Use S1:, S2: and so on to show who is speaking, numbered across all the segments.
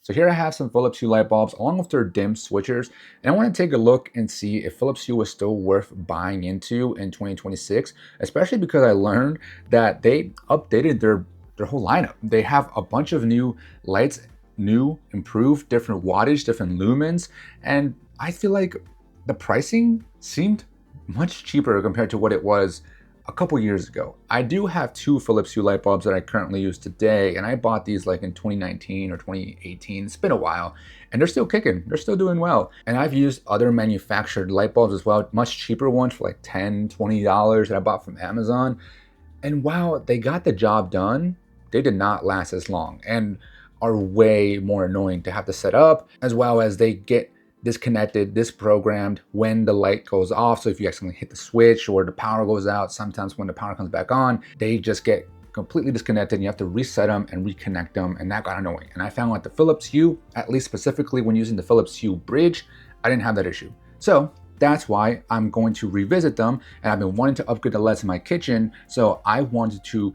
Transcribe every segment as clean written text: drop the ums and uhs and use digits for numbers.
S1: So here I have some Philips Hue light bulbs along with their dim switchers, and I want to take a look and see if Philips Hue was still worth buying into in 2026, especially because I learned that they updated their whole lineup. They have a bunch of new lights, new, improved, different wattage, different lumens, and I feel like the pricing seemed much cheaper compared to what it was a couple years ago. I do have two Philips Hue light bulbs that I currently use today, and I bought these like in 2019 or 2018. It's been a while, and they're still kicking. They're still doing well. And I've used other manufactured light bulbs as well, much cheaper ones for like $10, $20 that I bought from Amazon. And while they got the job done, they did not last as long and are way more annoying to have to set up, as well as they get disconnected, disprogrammed when the light goes off. So if you accidentally hit the switch or the power goes out, sometimes when the power comes back on, they just get completely disconnected and you have to reset them and reconnect them, and that got annoying. And I found with the Philips Hue, at least specifically when using the Philips Hue bridge, I didn't have that issue. So that's why I'm going to revisit them, and I've been wanting to upgrade the lights in my kitchen. So I wanted to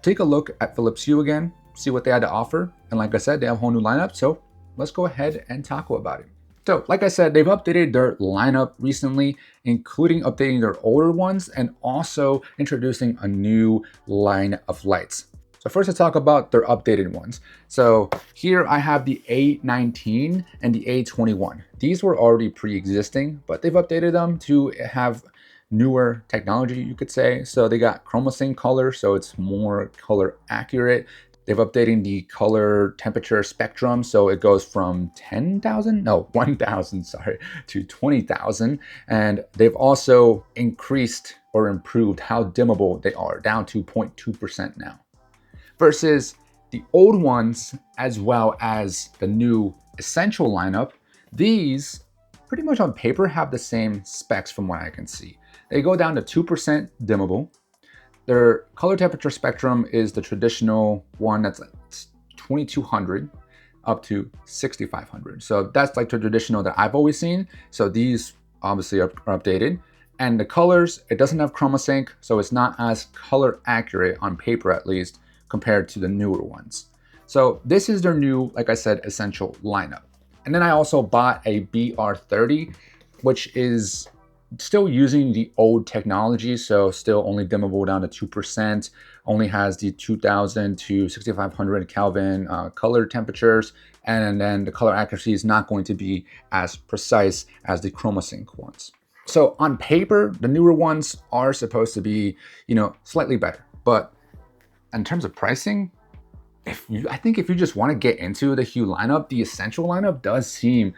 S1: take a look at Philips Hue again, see what they had to offer. And like I said, they have a whole new lineup. So let's go ahead and talk about it. So like I said, they've updated their lineup recently, including updating their older ones and also introducing a new line of lights. So first let's talk about their updated ones. So here I have the A19 and the A21. These were already pre-existing, but they've updated them to have newer technology, you could say. So they got ChromaSync color, so it's more color accurate. They've updated the color temperature spectrum, so it goes from 1,000, sorry, to 20,000. And they've also increased or improved how dimmable they are, down to 0.2% now. Versus the old ones, as well as the new Essential lineup, these pretty much on paper have the same specs from what I can see. They go down to 2% dimmable. Their color temperature spectrum is the traditional one that's 2200 up to 6500. So that's like the traditional that I've always seen. So these obviously are updated. And the colors, it doesn't have ChromaSync, so it's not as color accurate on paper at least compared to the newer ones. So this is their new, like I said, Essential lineup. And then I also bought a BR30, which is still using the old technology, so still only dimmable down to 2%, only has the 2000 to 6500 Kelvin color temperatures, and then the color accuracy is not going to be as precise as the ChromaSync ones. So on paper, the newer ones are supposed to be, slightly better, but in terms of pricing, I think if you just want to get into the Hue lineup, the Essential lineup does seem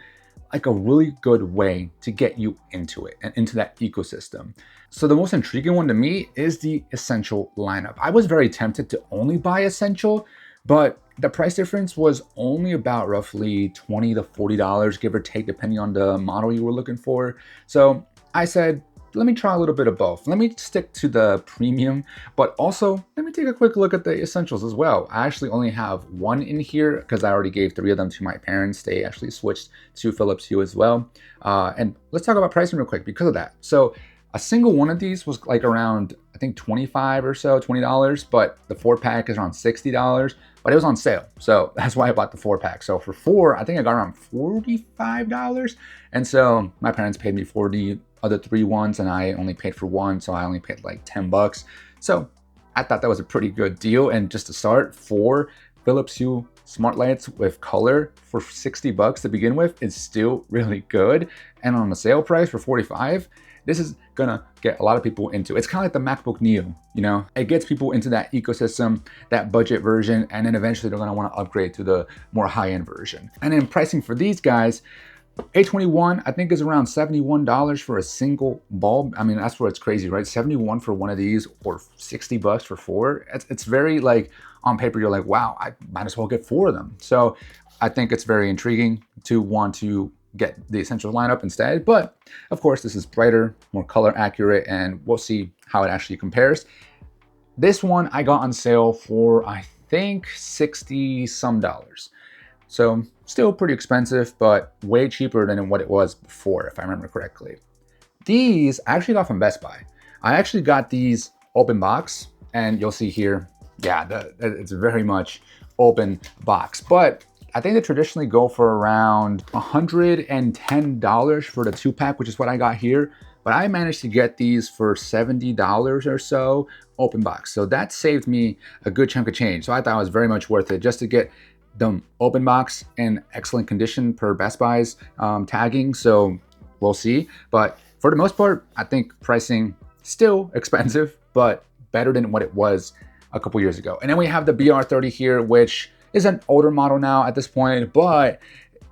S1: like a really good way to get you into it and into that ecosystem. So the most intriguing one to me is the Essential lineup. I was very tempted to only buy Essential, but the price difference was only about roughly $20 to $40, give or take, depending on the model you were looking for. So I said, let me try a little bit of both. Let me stick to the premium, but also let me take a quick look at the Essentials as well. I actually only have one in here because I already gave 3 of them to my parents. They actually switched to Philips Hue as well. And let's talk about pricing real quick because of that. So a single one of these was like around, I think $25 or so, $20, but the 4-pack is around $60, but it was on sale. So that's why I bought the 4-pack. So for 4, I think I got around $45. And so my parents paid me for the other 3 ones, and I only paid for one, so I only paid like $10. So I thought that was a pretty good deal. And just to start, 4 Philips Hue smart lights with color for $60 to begin with is still really good. And on the sale price for $45, this is gonna get a lot of people into. It's kind of like the MacBook Neo, It gets people into that ecosystem, that budget version, and then eventually they're gonna wanna upgrade to the more high-end version. And then pricing for these guys, A21, I think is around $71 for a single bulb. I mean, that's where it's crazy, right? 71 for one of these or $60 for 4. It's very like, on paper, you're like, wow, I might as well get 4 of them. So I think it's very intriguing to want to get the Essential lineup instead. But of course, this is brighter, more color accurate, and we'll see how it actually compares. This one I got on sale for, I think, 60 some dollars. So still pretty expensive, but way cheaper than what it was before, if I remember correctly. These I actually got from Best Buy. I actually got these open box, and you'll see here, yeah, it's very much open box, but I think they traditionally go for around $110 for the 2-pack, which is what I got here. But I managed to get these for $70 or so open box. So that saved me a good chunk of change. So I thought it was very much worth it just to get them open box in excellent condition per Best Buy's tagging. So we'll see. But for the most part, I think pricing still expensive, but better than what it was a couple years ago. And then we have the BR30 here, which is an older model now at this point, but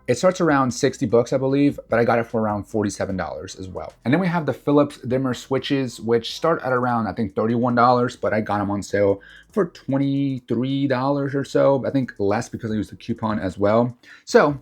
S1: it starts around 60 bucks, I believe, but I got it for around $47 as well. And then we have the Philips dimmer switches, which start at around, I think, $31, but I got them on sale for $23 or so. I think less because I used the coupon as well. So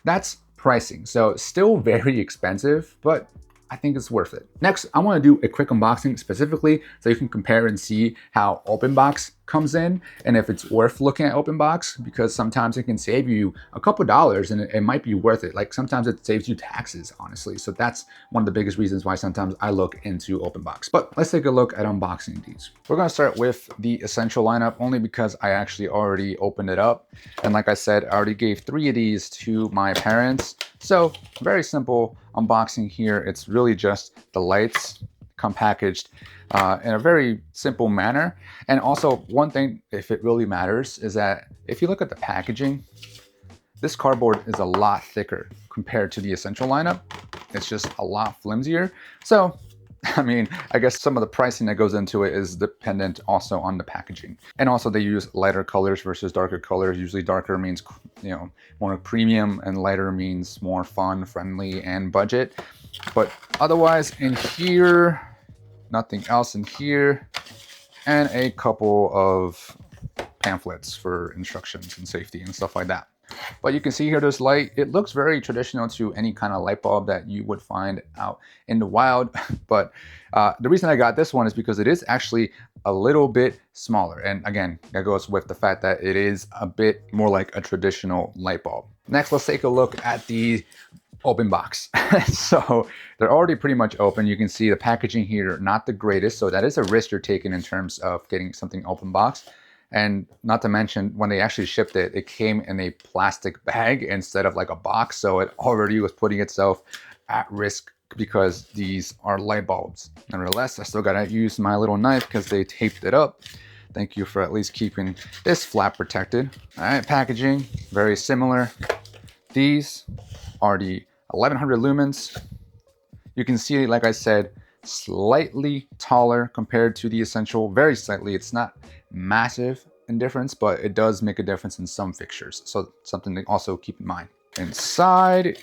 S1: that's pricing. So still very expensive, but I think it's worth it. Next, I want to do a quick unboxing specifically so you can compare and see how open box comes in and if it's worth looking at open box, because sometimes it can save you a couple dollars and it might be worth it. Like sometimes it saves you taxes, honestly. So that's one of the biggest reasons why sometimes I look into open box. But let's take a look at unboxing these. We're going to start with the essential lineup only because I actually already opened it up. And like I said, I already gave 3 of these to my parents. So very simple unboxing here. It's really just the lights come packaged in a very simple manner. And also one thing, if it really matters, is that if you look at the packaging, this cardboard is a lot thicker compared to the essential lineup. It's just a lot flimsier. So, I mean, I guess some of the pricing that goes into it is dependent also on the packaging. And also they use lighter colors versus darker colors. Usually darker means, you know, more premium, and lighter means more fun, friendly, and budget. But otherwise in here, nothing else in here, and a couple of pamphlets for instructions and safety and stuff like that. But you can see here this light, it looks very traditional to any kind of light bulb that you would find out in the wild. But the reason I got this one is because it is actually a little bit smaller. And again, that goes with the fact that it is a bit more like a traditional light bulb. Next, let's take a look at the open box. So they're already pretty much open. You can see the packaging here, not the greatest. So that is a risk you're taking in terms of getting something open box. And not to mention, when they actually shipped it, it came in a plastic bag instead of like a box. So it already was putting itself at risk because these are light bulbs. Nevertheless, I still gotta use my little knife because they taped it up. Thank you for at least keeping this flap protected. All right, packaging, very similar. These are the 1100 lumens. You can see, like I said, slightly taller compared to the essential, very slightly. It's not massive in difference, but it does make a difference in some fixtures. So something to also keep in mind. Inside,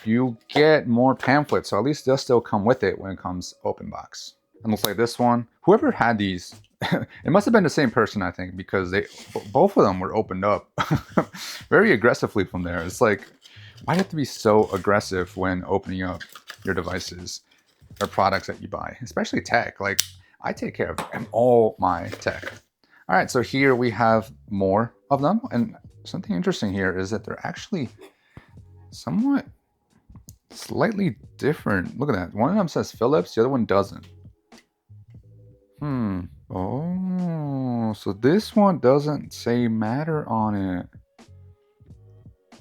S1: you get more pamphlets. So at least they'll still come with it when it comes open box. And looks like this one, whoever had these, it must have been the same person, I think, because both of them were opened up very aggressively from there. It's like, why do you have to be so aggressive when opening up your devices or products that you buy, especially tech? Like, I take care of all my tech. All right, so here we have more of them. And something interesting here is that they're actually somewhat slightly different. Look at that. One of them says Philips, the other one doesn't. Oh, so this one doesn't say matter on it.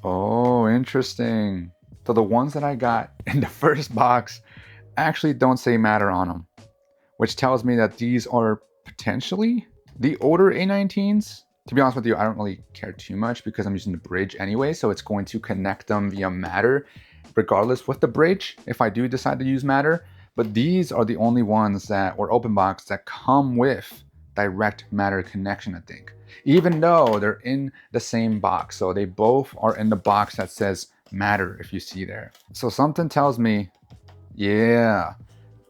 S1: Oh, interesting. So the ones that I got in the first box actually don't say matter on them, which tells me that these are potentially the older A19s. To be honest with you, I don't really care too much because I'm using the bridge anyway, so it's going to connect them via matter regardless with the bridge if I do decide to use matter. But these are the only ones that were open box that come with direct matter connection, I think, even though they're in the same box. So they both are in the box that says matter, if you see there. So something tells me, yeah,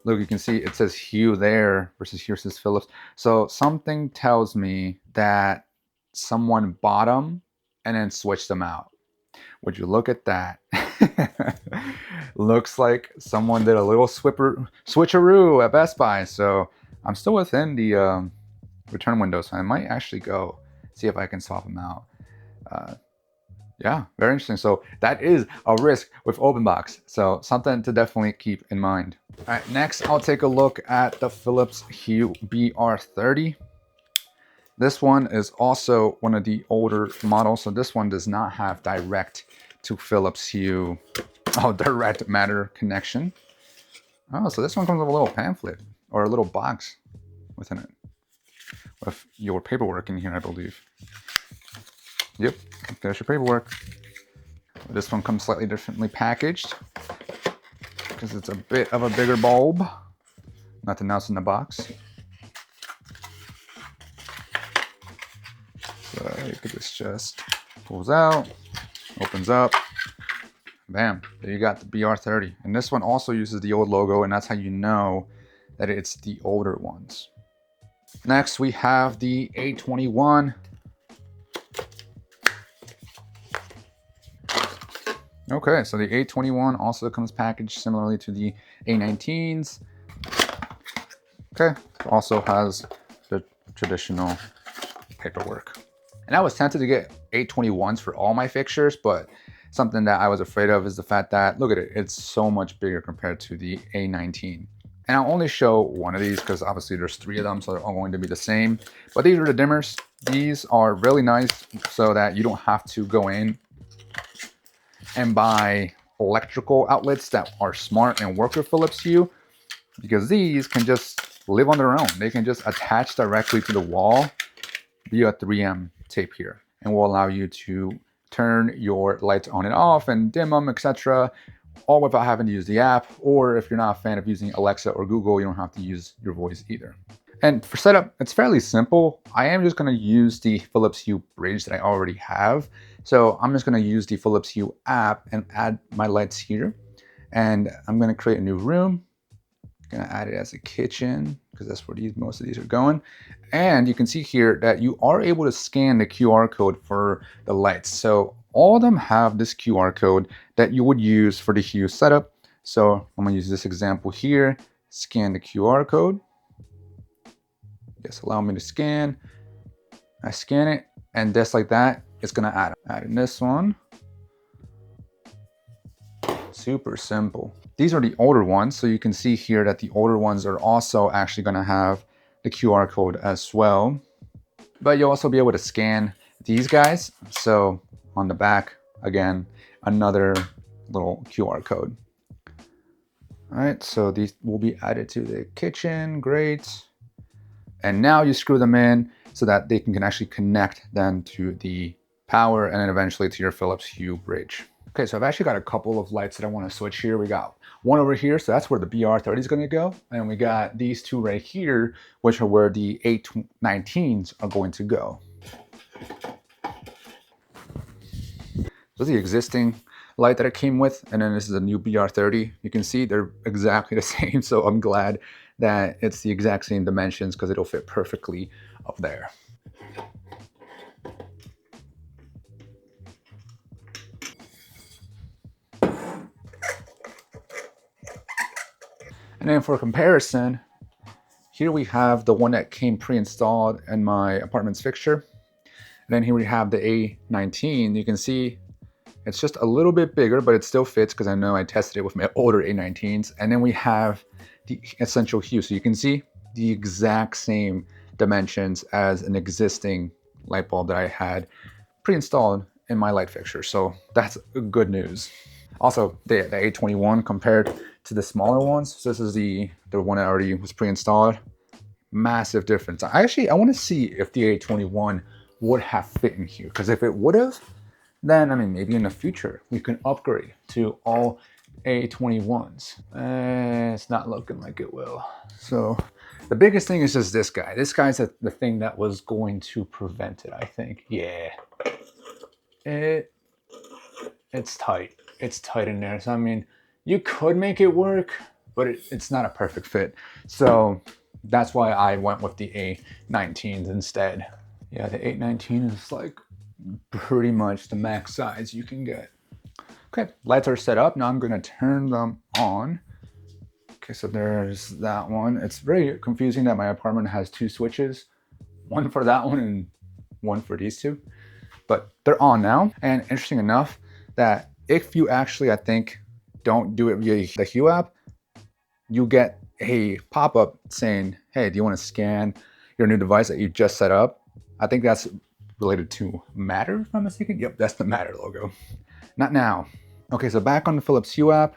S1: look, you can see it says Hue there versus here says Philips. So something tells me that someone bought them and then switched them out. Would you look at that? Looks like someone did a little switcheroo at Best Buy. So I'm still within the return window, so I might actually go see if I can swap them out. Yeah, very interesting. So that is a risk with open box. So something to definitely keep in mind. All right, next I'll take a look at the Philips Hue BR30. This one is also one of the older models. So this one does not have direct to Philips Hue, direct matter connection. Oh, so this one comes with a little pamphlet or a little box within it with your paperwork in here, I believe. Yep, there's your paperwork. This one comes slightly differently packaged because it's a bit of a bigger bulb. Nothing else in the box. So this just pulls out, opens up. Bam, there you got the BR30. And this one also uses the old logo, and that's how you know that it's the older ones. Next, we have the A21. Okay, so the A21 also comes packaged similarly to the A19s. Okay, also has the traditional paperwork. And I was tempted to get A21s for all my fixtures, but something that I was afraid of is the fact that, look at it, it's so much bigger compared to the A19. And I'll only show one of these because obviously there's 3 of them, so they're all going to be the same. But these are the dimmers. These are really nice so that you don't have to go in and buy electrical outlets that are smart and work with Philips Hue, because these can just live on their own. They can just attach directly to the wall via 3M tape here, and will allow you to turn your lights on and off and dim them, etc., all without having to use the app. Or if you're not a fan of using Alexa or Google, you don't have to use your voice either. And for setup, it's fairly simple. I am just going to use the Philips Hue bridge that I already have. So I'm just going to use the Philips Hue app and add my lights here. And I'm going to create a new room. I'm going to add it as a kitchen because that's where most of these are going. And you can see here that you are able to scan the QR code for the lights. So all of them have this QR code that you would use for the Hue setup. So I'm going to use this example here, scan the QR code. Yes, allow me to scan. I scan it, and just like that, it's going to add in this one. Super simple. These are the older ones, so you can see here that the older ones are also actually going to have the QR code as well. But you'll also be able to scan these guys. So on the back, again, another little QR code. All right, so these will be added to the kitchen. Great. And now you screw them in so that they can actually connect then to the power and then eventually to your Philips Hue bridge. Okay, so I've actually got a couple of lights that I want to switch here. We got one over here, so that's where the BR30 is going to go. And we got these 2 right here, which are where the A19s are going to go. So the existing light that it came with, and then this is a new BR30. You can see they're exactly the same, so I'm glad that it's the exact same dimensions because it'll fit perfectly up there. And then for comparison, here we have the one that came pre-installed in my apartment's fixture. And then here we have the A19. You can see it's just a little bit bigger, but it still fits because I know I tested it with my older A19s. And then we have the Essential Hue. So you can see the exact same dimensions as an existing light bulb that I had pre-installed in my light fixture. So that's good news. Also, the A21 compared to the smaller ones. So this is the one that already was pre-installed. Massive difference. I want to see if the A21 would have fit in here, because if it would have, then I mean, maybe in the future we can upgrade to all A21s. It's not looking like it will. So the biggest thing is just this guy. This guy's the thing that was going to prevent it, I think. Yeah, it's tight. It's tight in there. So I mean, you could make it work, but it's not a perfect fit. So that's why I went with the A19s instead. Yeah, the A19 is like pretty much the max size you can get. Okay, lights are set up. Now I'm gonna turn them on. Okay, so there's that one. It's very confusing that my apartment has 2 switches, one for that one and one for these 2, but they're on now. And interesting enough that if you actually, I think, don't do it via the Hue app, you get a pop-up saying, hey, do you want to scan your new device that you just set up? I think that's related to Matter, if I'm mistaken. Yep, that's the Matter logo. Not now. Okay, so back on the Philips Hue app.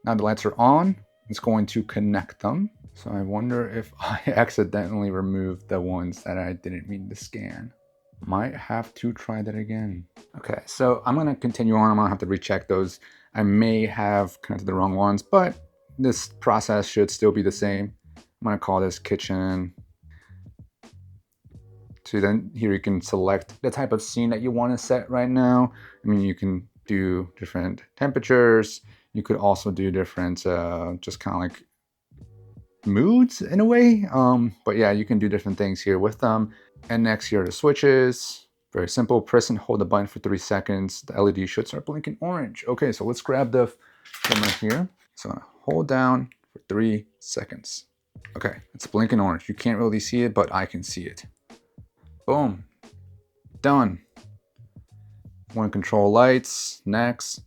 S1: Now the lights are on. It's going to connect them. So I wonder if I accidentally removed the ones that I didn't mean to scan. Might have to try that again. Okay, so I'm gonna continue on. I'm gonna have to recheck those. I may have connected the wrong ones, but this process should still be the same. I'm gonna call this kitchen. So then here you can select the type of scene that you want to set right now. I mean, you can do different temperatures. You could also do different, just kind of like moods in a way. But yeah, you can do different things here with them. And next here are the switches. Very simple. Press and hold the button for 3 seconds. The LED should start blinking orange. Okay, so let's grab the dimmer here. So hold down for 3 seconds. Okay, it's blinking orange. You can't really see it, but I can see it. Boom. Done. Want to control lights. Next.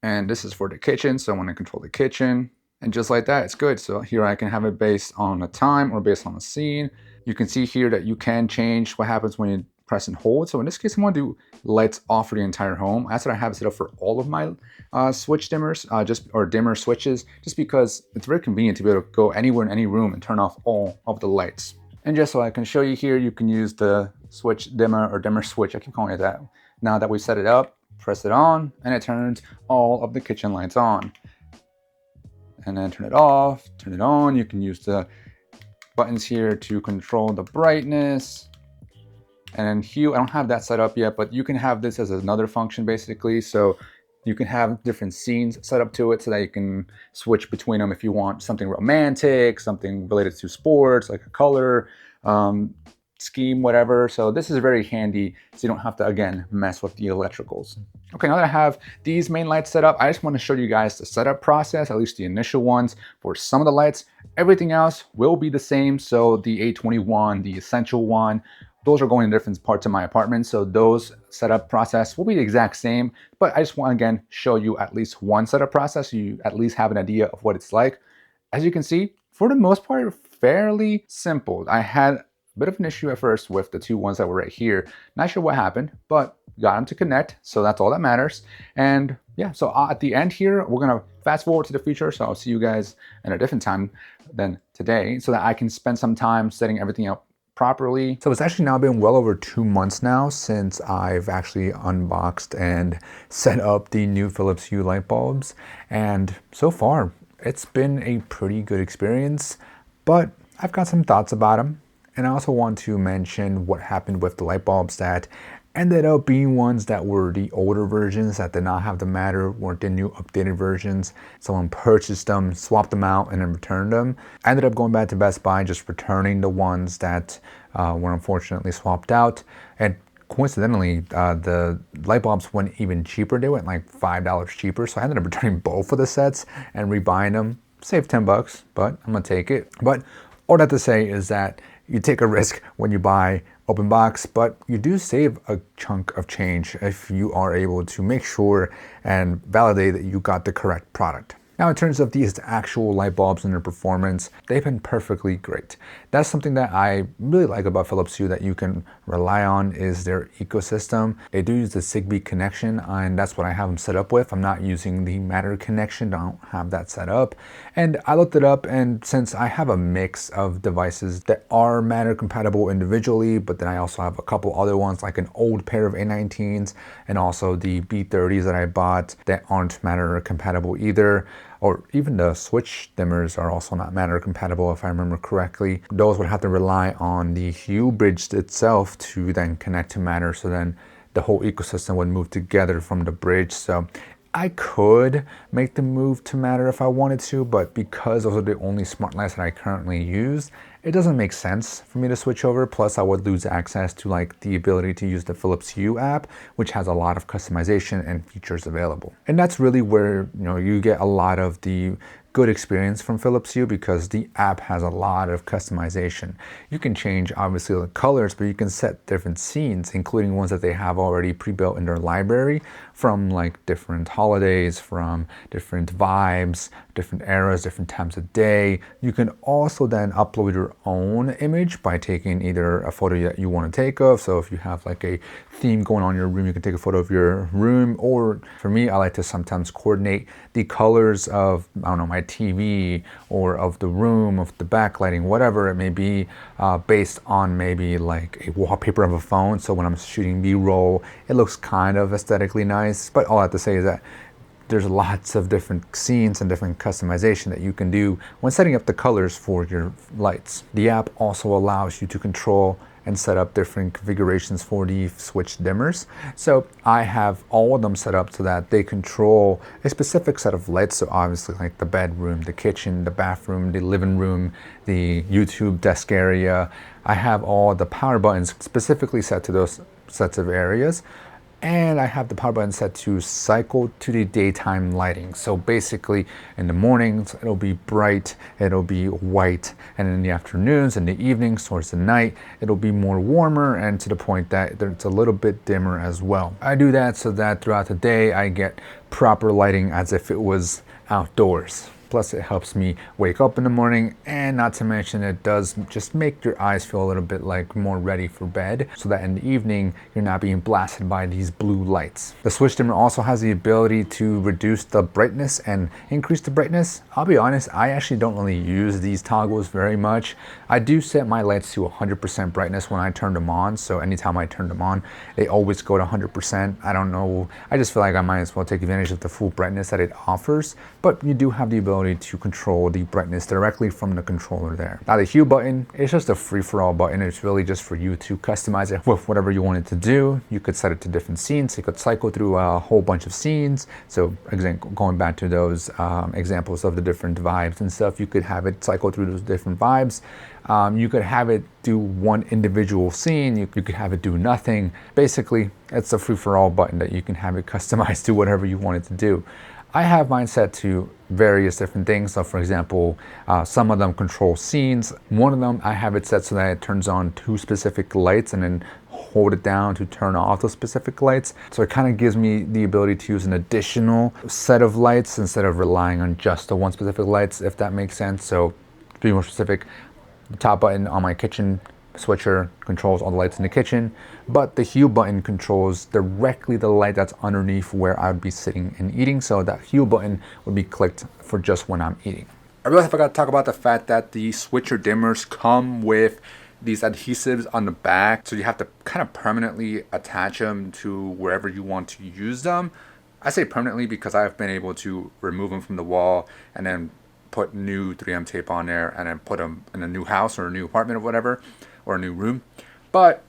S1: And this is for the kitchen, so I want to control the kitchen. And just like that, it's good. So here I can have it based on a time or based on a scene. You can see here that you can change what happens when you press and hold. So in this case, I want to do lights off for the entire home. That's what I have set up for all of my switch dimmers, or dimmer switches, just because it's very convenient to be able to go anywhere in any room and turn off all of the lights. And just so I can show you here, you can use the switch dimmer or dimmer switch. I keep calling it that. Now that we set it up, press it on, and it turns all of the kitchen lights on. And then turn it off, turn it on. You can use the buttons here to control the brightness. And then hue, I don't have that set up yet, but you can have this as another function basically. So you can have different scenes set up to it so that you can switch between them if you want something romantic, something related to sports, like a color, scheme, whatever. So this is very handy so you don't have to, again, mess with the electricals. Okay, now that I have these main lights set up, I just want to show you guys the setup process, at least the initial ones for some of the lights. Everything else will be the same. So the A21, the essential one, those are going in different parts of my apartment. So those setup process will be the exact same, but I just want to, again, show you at least one setup process so you at least have an idea of what it's like. As you can see, for the most part, fairly simple. I had a bit of an issue at first with the two ones that were right here. Not sure what happened, but got them to connect. So that's all that matters. And yeah, so at the end here, we're going to fast forward to the future. So I'll see you guys in a different time than today so that I can spend some time setting everything up properly. So it's actually now been well over 2 months now since I've actually unboxed and set up the new Philips Hue light bulbs. And so far, it's been a pretty good experience, but I've got some thoughts about them. And I also want to mention what happened with the light bulbs that ended up being ones that were the older versions that did not have the Matter, weren't the new updated versions. Someone purchased them, swapped them out, and then returned them. I ended up going back to Best Buy, just returning the ones that were unfortunately swapped out. And coincidentally, the light bulbs went even cheaper. They went like $5 cheaper. So I ended up returning both of the sets and rebuying them. Saved 10 bucks, but I'm gonna take it. But all that to say is that you take a risk when you buy open box, but you do save a chunk of change if you are able to make sure and validate that you got the correct product. Now, in terms of these actual light bulbs and their performance, they've been perfectly great. That's something that I really like about Philips Hue that you can rely on is their ecosystem. They do use the Zigbee connection, and that's what I have them set up with. I'm not using the Matter connection, don't have that set up. And I looked it up, and since I have a mix of devices that are Matter compatible individually, but then I also have a couple other ones like an old pair of A19s and also the B30s that I bought that aren't Matter compatible either. Or even the switch dimmers are also not Matter compatible if I remember correctly. Those would have to rely on the Hue bridge itself to then connect to Matter, so then the whole ecosystem would move together from the bridge. So I could make the move to Matter if I wanted to, but because those are the only smart lights that I currently use, it doesn't make sense for me to switch over. Plus I would lose access to like the ability to use the Philips Hue app, which has a lot of customization and features available. And that's really where, you get a lot of the good experience from Philips Hue, because the app has a lot of customization. You can change obviously the colors, but you can set different scenes, including ones that they have already pre-built in their library, from like different holidays, from different vibes, different eras, different times of day. You can also then upload your own image by taking either a photo that you want to take of. So if you have like a theme going on in your room, you can take a photo of your room. Or for me, I like to sometimes coordinate the colors of, I don't know, my TV or of the room, of the backlighting, whatever it may be, based on maybe like a wallpaper of a phone. So when I'm shooting B-roll, it looks kind of aesthetically nice. But all I have to say is that there's lots of different scenes and different customization that you can do when setting up the colors for your lights. The app also allows you to control and set up different configurations for the switch dimmers. So I have all of them set up so that they control a specific set of lights. So obviously like the bedroom, the kitchen, the bathroom, the living room, the YouTube desk area. I have all the power buttons specifically set to those sets of areas. And I have the power button set to cycle to the daytime lighting. So basically in the mornings, it'll be bright, it'll be white. And in the afternoons and the evenings towards the night, it'll be more warmer and to the point that it's a little bit dimmer as well. I do that so that throughout the day, I get proper lighting as if it was outdoors. Plus it helps me wake up in the morning, and not to mention it does just make your eyes feel a little bit like more ready for bed, so that in the evening you're not being blasted by these blue lights. The switch dimmer also has the ability to reduce the brightness and increase the brightness. I'll be honest, I actually don't really use these toggles very much. I do set my lights to 100% brightness when I turn them on, so anytime I turn them on, they always go to 100%. I don't know, I just feel like I might as well take advantage of the full brightness that it offers, but you do have the ability to control the brightness directly from the controller there. Now the Hue button, it's just a free-for-all button. It's really just for you to customize it with whatever you want it to do. You could set it to different scenes. You could cycle through a whole bunch of scenes. So going back to those examples of the different vibes and stuff, you could have it cycle through those different vibes. You could have it do one individual scene. You could have it do nothing. Basically, it's a free-for-all button that you can have it customized to whatever you want it to do. I have mine set to various different things. So for example, some of them control scenes. One of them, I have it set so that it turns on 2 specific lights and then hold it down to turn off those specific lights. So it kind of gives me the ability to use an additional set of lights instead of relying on just the one specific lights, if that makes sense. So to be more specific, the top button on my kitchen switcher controls all the lights in the kitchen, but the Hue button controls directly the light that's underneath where I would be sitting and eating. So that Hue button would be clicked for just when I'm eating. I really forgot to talk about the fact that the switcher dimmers come with these adhesives on the back, so you have to kind of permanently attach them to wherever you want to use them. I say permanently because I've been able to remove them from the wall and then put new 3M tape on there and then put them in a new house or a new apartment or whatever, or a new room. But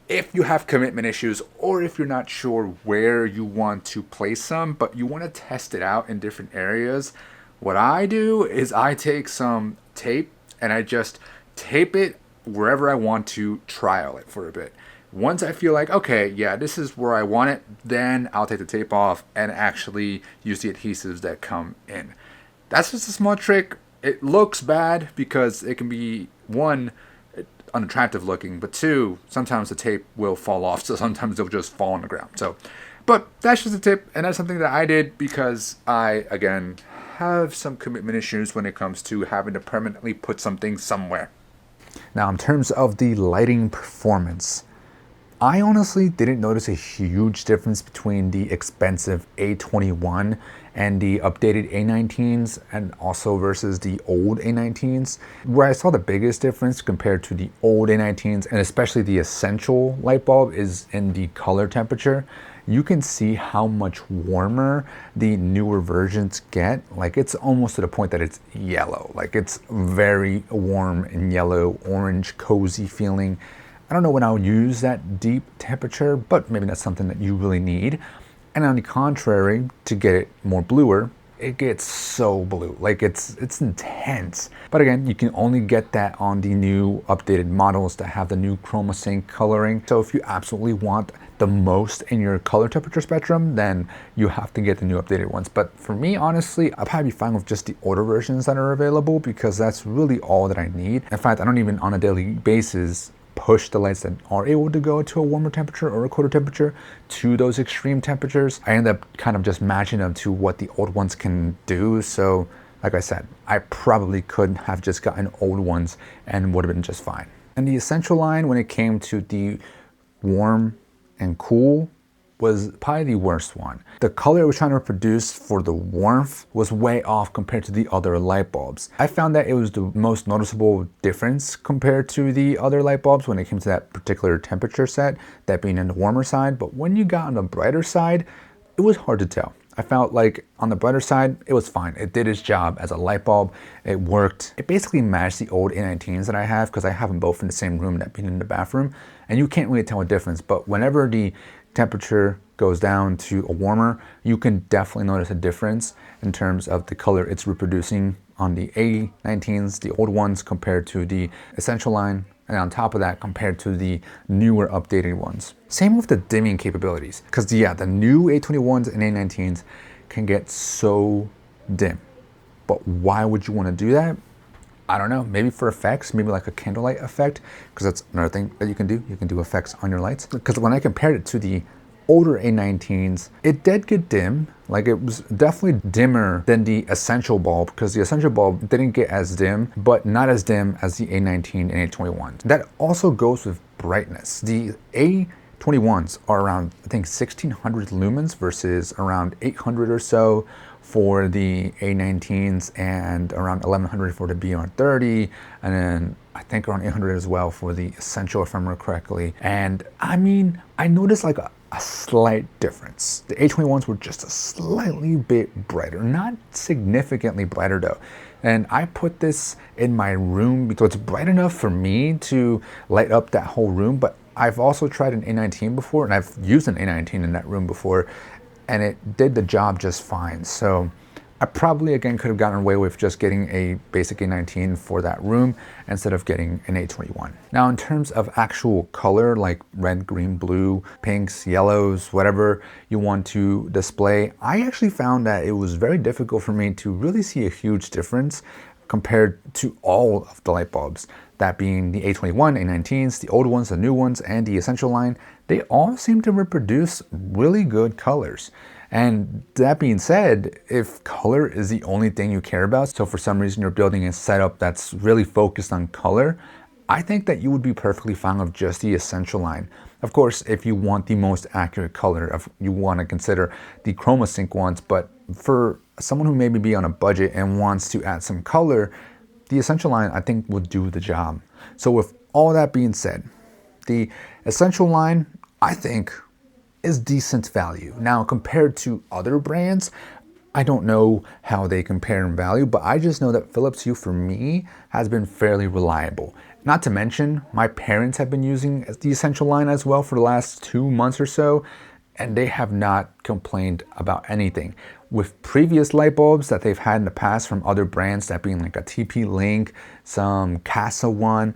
S1: if you have commitment issues, or if you're not sure where you want to place them, but you want to test it out in different areas, what I do is I take some tape and I just tape it wherever I want to trial it for a bit. Once I feel like, okay, yeah, this is where I want it, then I'll take the tape off and actually use the adhesives that come in. That's just a small trick. It looks bad because it can be, one, unattractive looking, but 2, sometimes the tape will fall off, so sometimes it'll just fall on the ground. So, but that's just a tip, and that's something that I did because I, again, have some commitment issues when it comes to having to permanently put something somewhere. Now, in terms of the lighting performance, I honestly didn't notice a huge difference between the expensive A21 and the updated A19s, and also versus the old A19s. Where I saw the biggest difference compared to the old A19s, and especially the essential light bulb, is in the color temperature. You can see how much warmer the newer versions get. Like, it's almost to the point that it's yellow. Like, it's very warm and yellow, orange, cozy feeling. I don't know when I'll use that deep temperature, but maybe that's something that you really need. And on the contrary, to get it more bluer, it gets so blue. Like, it's intense. But again, you can only get that on the new updated models that have the new ChromaSync coloring. So if you absolutely want the most in your color temperature spectrum, then you have to get the new updated ones. But for me, honestly, I'll probably be fine with just the older versions that are available, because that's really all that I need. In fact, I don't even on a daily basis push the lights that are able to go to a warmer temperature or a colder temperature to those extreme temperatures. I end up kind of just matching them to what the old ones can do. So like I said, I probably could have just gotten old ones and would have been just fine. And the Essential line, when it came to the warm and cool, was probably the worst one. The color it was trying to produce for the warmth was way off compared to the other light bulbs. I found that it was the most noticeable difference compared to the other light bulbs when it came to that particular temperature set, that being in the warmer side. But when you got on the brighter side, it was hard to tell. I felt like on the brighter side, it was fine. It did its job as a light bulb. It worked. It basically matched the old A19s that I have, because I have them both in the same room, that being in the bathroom, and you can't really tell a difference. But whenever the temperature goes down to a warmer, you can definitely notice a difference in terms of the color it's reproducing on the A19s, the old ones, compared to the Essential line, and on top of that, compared to the newer updated ones. Same with the dimming capabilities, because yeah, the new A21s and A19s can get so dim. But why would you want to do that? I don't know, maybe for effects, maybe like a candlelight effect, because that's another thing that you can do. You can do effects on your lights. Because when I compared it to the older A19s, it did get dim. Like, it was definitely dimmer than the Essential bulb, because the Essential bulb didn't get as dim, but not as dim as the A19 and A21. That also goes with brightness. The A21s are around, I think, 1600 lumens versus around 800 or so for the A19s, and around 1100 for the BR30, and then I think around 800 as well for the Essential, if I remember correctly. And I mean, I noticed like a slight difference. The A21s were just a slightly bit brighter, not significantly brighter though. And I put this in my room because it's bright enough for me to light up that whole room, but I've also tried an A19 before, and I've used an A19 in that room before, and it did the job just fine. So I probably, again, could have gotten away with just getting a basic A19 for that room instead of getting an A21. Now, in terms of actual color, like red, green, blue, pinks, yellows, whatever you want to display, I actually found that it was very difficult for me to really see a huge difference compared to all of the light bulbs. That being the A21, A19s, the old ones, the new ones, and the Essential line. They all seem to reproduce really good colors. And that being said, if color is the only thing you care about, so for some reason you're building a setup that's really focused on color, I think that you would be perfectly fine with just the Essential line. Of course, if you want the most accurate color, you want to consider the ChromaSync ones, but for someone who maybe be on a budget and wants to add some color, the Essential line, I think, will do the job. So with all that being said, the Essential line, I think, is decent value. Now, compared to other brands, I don't know how they compare in value, but I just know that Philips Hue, for me, has been fairly reliable. Not to mention, my parents have been using the Essential line as well for the last 2 months or so, and they have not complained about anything. With previous light bulbs that they've had in the past from other brands, that being like a TP-Link, some Casa one,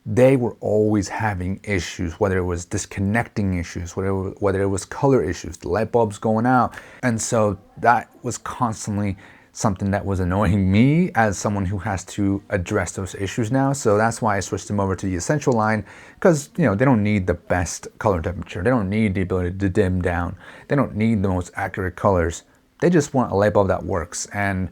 S1: they were always having issues, whether it was disconnecting issues, whether it was color issues, the light bulbs going out. And so that was constantly something that was annoying me as someone who has to address those issues now. So that's why I switched them over to the Essential line, because they don't need the best color temperature. They don't need the ability to dim down. They don't need the most accurate colors. They just want a light bulb that works. And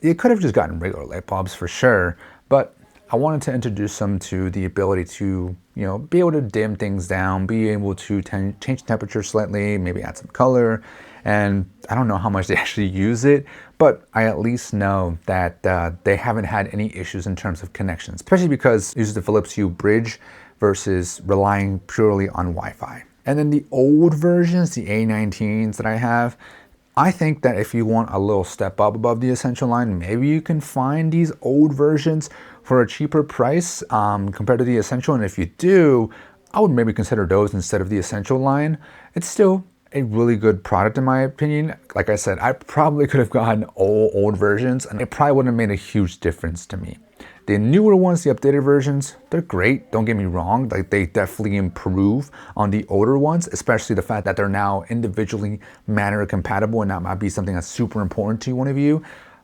S1: you could have just gotten regular light bulbs for sure, but I wanted to introduce them to the ability to, be able to dim things down, be able to change the temperature slightly, maybe add some color. And I don't know how much they actually use it, but I at least know that they haven't had any issues in terms of connections, especially because it uses the Philips Hue bridge versus relying purely on Wi-Fi. And then the old versions, the A19s that I have, I think that if you want a little step up above the Essential line, maybe you can find these old versions for a cheaper price compared to the Essential. And if you do, I would maybe consider those instead of the Essential line. It's still a really good product in my opinion. Like I said, I probably could have gotten old versions and it probably wouldn't have made a huge difference to me. The newer ones, the updated versions, they're great, don't get me wrong. Like, they definitely improve on the older ones, especially the fact that they're now individually matter compatible, and that might be something that's super important to one of you.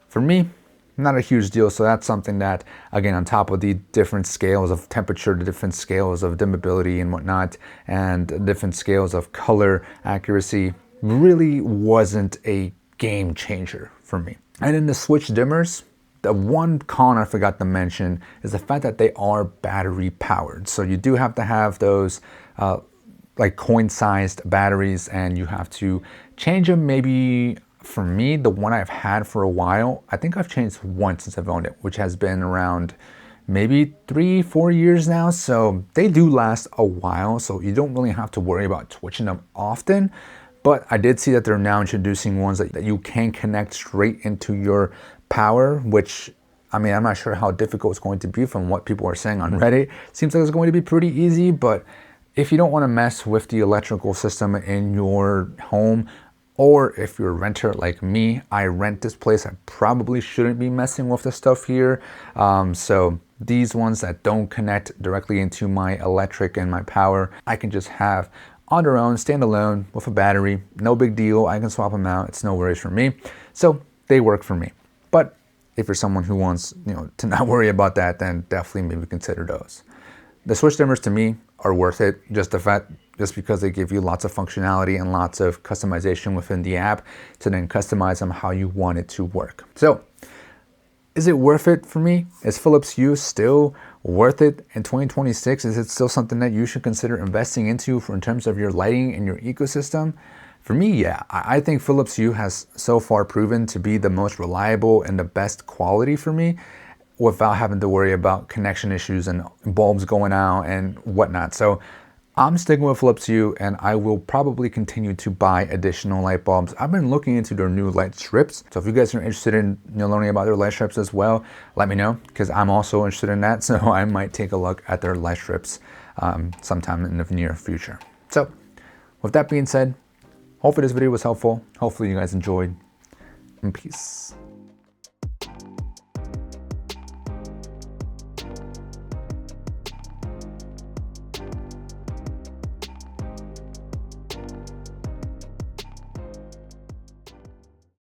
S1: For me, not a huge deal. So that's something that, again, on top of the different scales of temperature, the different scales of dimmability and whatnot, and different scales of color accuracy, really wasn't a game changer for me. And in the switch dimmers, the one con I forgot to mention is the fact that they are battery powered. So you do have to have those like coin-sized batteries, and you have to change them. Maybe for me, the one I've had for a while, I think I've changed once since I've owned it, which has been around maybe 3-4 years now. So they do last a while, so you don't really have to worry about switching them often. But I did see that they're now introducing ones that you can connect straight into your power, which, I mean, I'm not sure how difficult it's going to be from what people are saying on Reddit. Seems like it's going to be pretty easy, but if you don't want to mess with the electrical system in your home, or if you're a renter like me, I rent this place, I probably shouldn't be messing with the stuff here. So these ones that don't connect directly into my electric and my power, I can just have on their own, standalone with a battery. No big deal. I can swap them out. It's no worries for me. So they work for me. But if you're someone who wants, to not worry about that, then definitely maybe consider those. The switch dimmers to me are worth it, just because they give you lots of functionality and lots of customization within the app to then customize them how you want it to work. So is it worth it for me? Is Philips Hue still worth it in 2026? Is it still something that you should consider investing into in terms of your lighting and your ecosystem? For me, yeah. I think Philips Hue has so far proven to be the most reliable and the best quality for me, without having to worry about connection issues and bulbs going out and whatnot. So I'm sticking with Philips Hue, and I will probably continue to buy additional light bulbs. I've been looking into their new light strips. So if you guys are interested in learning about their light strips as well, let me know, because I'm also interested in that. So I might take a look at their light strips sometime in the near future. So with that being said, hopefully this video was helpful. Hopefully you guys enjoyed, and peace.